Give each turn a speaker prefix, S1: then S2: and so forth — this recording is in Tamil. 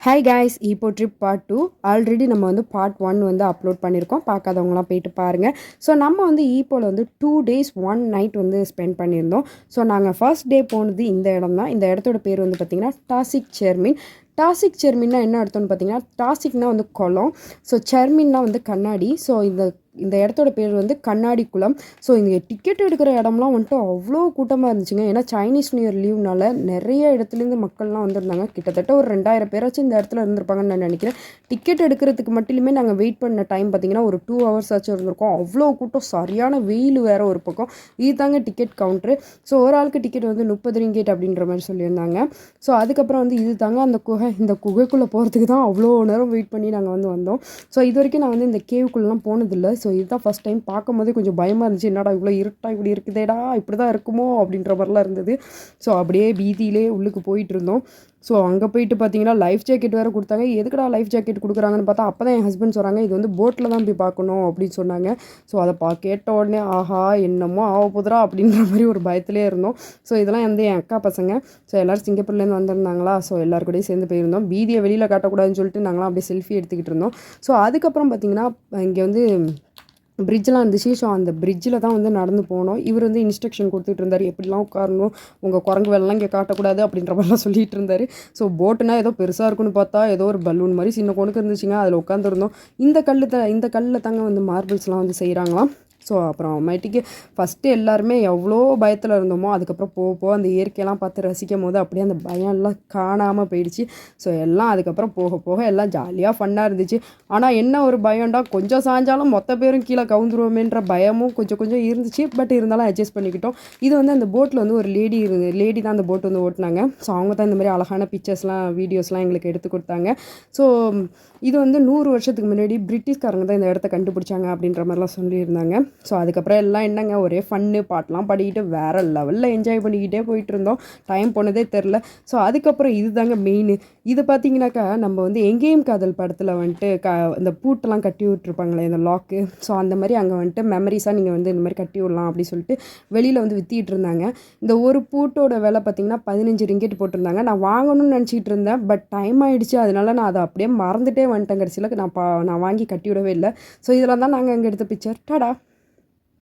S1: ஹாய் காய்ஸ், இப்போ ட்ரிப் பார்ட் 2 ஆல்ரெடி நம்ம வந்து பார்ட் 1 வந்து அப்லோட் பண்ணியிருக்கோம். பார்க்காதவங்களாம் போயிட்டு பாருங்கள். ஸோ நம்ம வந்து ஈப்போவில் வந்து 2 days 1 night வந்து ஸ்பெண்ட் பண்ணியிருந்தோம். ஸோ நாங்கள் ஃபர்ஸ்ட் டே போனது இந்த இடம் தான். இந்த இடத்தோட பேர் வந்து பார்த்திங்கன்னா டாசிக் செர்மின். டாசிக் செர்மின்னா என்ன அர்த்தம்னு பார்த்தீங்கன்னா, டாசிக்னா வந்து குளம், ஸோ செர்மின்னா வந்து கண்ணாடி. ஸோ இந்த இடத்தோட பேர் வந்து கண்ணாடி குளம். ஸோ இங்கே டிக்கெட் எடுக்கிற இடம்லாம் வந்துட்டு அவ்வளோ கூட்டமாக இருந்துச்சுங்க. ஏன்னா சைனீஸ் நியூ இயர் லீவ்னால நிறைய இடத்துலேருந்து மக்கள்லாம் வந்திருந்தாங்க. கிட்டத்தட்ட ஒரு 2000 பேராச்சும் இந்த இடத்துல இருந்திருப்பாங்கன்னு நான் நினைக்கிறேன். டிக்கெட் எடுக்கிறதுக்கு மட்டுமே நாங்கள் வெயிட் பண்ண டைம் பார்த்திங்கன்னா ஒரு 2 hours ஆச்சும் இருந்திருக்கோம். அவ்வளோ கூட்டம், சரியான வெயில் வேறு ஒரு பக்கம். இது தாங்க டிக்கெட் கவுண்ட்ரு. ஸோ ஒரு ஆளுக்கு டிக்கெட் வந்து 30 ரிங்கெட் அப்படின்ற மாதிரி சொல்லியிருந்தாங்க. ஸோ அதுக்கப்புறம் வந்து இது தாங்க அந்த குகை. இந்த குகைக்குள்ளே போகிறதுக்கு தான் அவ்வளோ நேரம் வெயிட் பண்ணி நாங்கள் வந்து வந்தோம். ஸோ இது வரைக்கும் நான் வந்து இந்த கேவுக்குள்ளெலாம் போனதில்லை. ஸோ இதுதான் ஃபஸ்ட் டைம். பார்க்கும்போதே கொஞ்சம் பயமாக இருந்துச்சு. என்னடா இவ்வளோ இருட்டாக இப்படி இருக்குதேடா, இப்படி தான் இருக்குமோ அப்படின்ற மாதிரிலாம் இருந்தது. ஸோ அப்படியே பீதியிலே உள்ளுக்கு போயிட்டு இருந்தோம். ஸோ அங்கே போயிட்டு பார்த்தீங்கன்னா லைஃப் ஜாக்கெட் வேறு கொடுத்தாங்க. எதுக்குடா லைஃப் ஜாக்கெட் கொடுக்குறாங்கன்னு பார்த்தா அப்போ தான் என் ஹஸ்பண்ட் சொல்கிறாங்க, இது வந்து போட்டில் தான் போய் பார்க்கணும் அப்படின்னு சொன்னாங்க. ஸோ அதை கேட்ட உடனே ஆஹா என்னமோ ஆக போதுரா அப்படின்ற மாதிரி ஒரு பயத்திலே இருந்தோம். ஸோ இதெல்லாம் வந்து என் அக்கா பசங்க. ஸோ எல்லோரும் சிங்கப்பூர்லேருந்து வந்திருந்தாங்களா. ஸோ எல்லாருக்கூடயும் சேர்ந்து போயிருந்தோம். பீதியை வெளியில் காட்டக்கூடாதுன்னு சொல்லிட்டு நாங்களாம் அப்படியே செல்ஃபி எடுத்துக்கிட்டு இருந்தோம். ஸோ அதுக்கப்புறம் பார்த்திங்கன்னா இங்கே வந்து பிரிட்ஜெலாம் இருந்துச்சு. ஸோ அந்த பிரிட்ஜில் தான் வந்து நடந்து போனோம். இவர் வந்து இன்ஸ்ட்ரக்ஷன் கொடுத்துட்டு இருந்தார், எப்படிலாம் உட்காரணும், உங்கள் குரங்கு வேலைலாம் இங்கே காட்டக்கூடாது அப்படின்ற மாதிரிலாம் சொல்லிட்டு இருந்தார். ஸோ போட்டுனா ஏதோ பெருசாக இருக்குன்னு பார்த்தா ஏதோ ஒரு பலூன் மாதிரி சின்ன கொணுக்கு இருந்துச்சுங்க. அதில் உட்காந்துருந்தோம். இந்த கல்லில் தாங்க வந்து மார்பிள்ஸ்லாம் வந்து செய்கிறாங்களாம். ஸோ அப்புறமேட்டுக்கு ஃபஸ்ட்டு எல்லாருமே எவ்வளோ பயத்தில் இருந்தோமோ அதுக்கப்புறம் போக அந்த இயற்கையெல்லாம் பார்த்து ரசிக்கும் போது அப்படியே அந்த பயம் எல்லாம் காணாமல் போயிடுச்சு. ஸோ எல்லாம் அதுக்கப்புறம் போக எல்லாம் ஜாலியாக ஃபன்னாக இருந்துச்சு. ஆனால் என்ன ஒரு பயம்டா, கொஞ்சம் சாஞ்சாலும் மொத்த பேரும் கீழே கவுந்துருவோமேன்ற பயமும் கொஞ்சம் இருந்துச்சு. பட் இருந்தாலும் அட்ஜஸ்ட் பண்ணிக்கிட்டோம். இது வந்து அந்த போட்டில் வந்து ஒரு லேடி தான் அந்த போட் வந்து ஓட்டினாங்க. ஸோ அவங்க தான் இந்த மாதிரி அழகான பிக்சர்ஸ்லாம் வீடியோஸ்லாம் எங்களுக்கு எடுத்து கொடுத்தாங்க. ஸோ இது வந்து 100 வருஷத்துக்கு முன்னாடி பிரிட்டிஷ்காரங்க தான் இந்த இடத்த கண்டுபிடிச்சாங்க அப்படின்ற மாதிரிலாம் சொல்லியிருந்தாங்க. ஸோ அதுக்கப்புறம் எல்லாம் என்னங்க ஒரே ஃபன்னு, பாட்டெலாம் பாடிக்கிட்டு வேறு லெவலில் என்ஜாய் பண்ணிக்கிட்டே போயிட்டு இருந்தோம். டைம் போனதே தெரில. ஸோ அதுக்கப்புறம் இது தாங்க மெயின். இது பார்த்தீங்கன்னாக்கா நம்ம வந்து எங்கேயும் காதல் படத்தில் வந்துட்டு இந்த பூட்டெல்லாம் கட்டி விட்டுருப்பாங்களே இந்த லாக்கு. ஸோ அந்த மாதிரி அங்கே வந்துட்டு மெமரிஸாக நீங்கள் வந்து இந்த மாதிரி கட்டி விடலாம் அப்படின்னு சொல்லிட்டு வெளியில் வந்து விற்றிட்டு இருந்தாங்க. இந்த ஒரு பூட்டோட விலை பார்த்திங்கன்னா 15 ரிங்கெட் போட்டிருந்தாங்க. நான் வாங்கணும்னு நினச்சிக்கிட்டு இருந்தேன். பட் டைம் ஆகிடுச்சு. அதனால நான் அதை அப்படியே மறந்துட்டே வந்துட்டேன். கடைசியில் நான் வாங்கி கட்டி விடவே இல்லை. ஸோ இதெல்லாம் தான் நாங்கள் அங்கே எடுத்த பிக்சர். டாடா.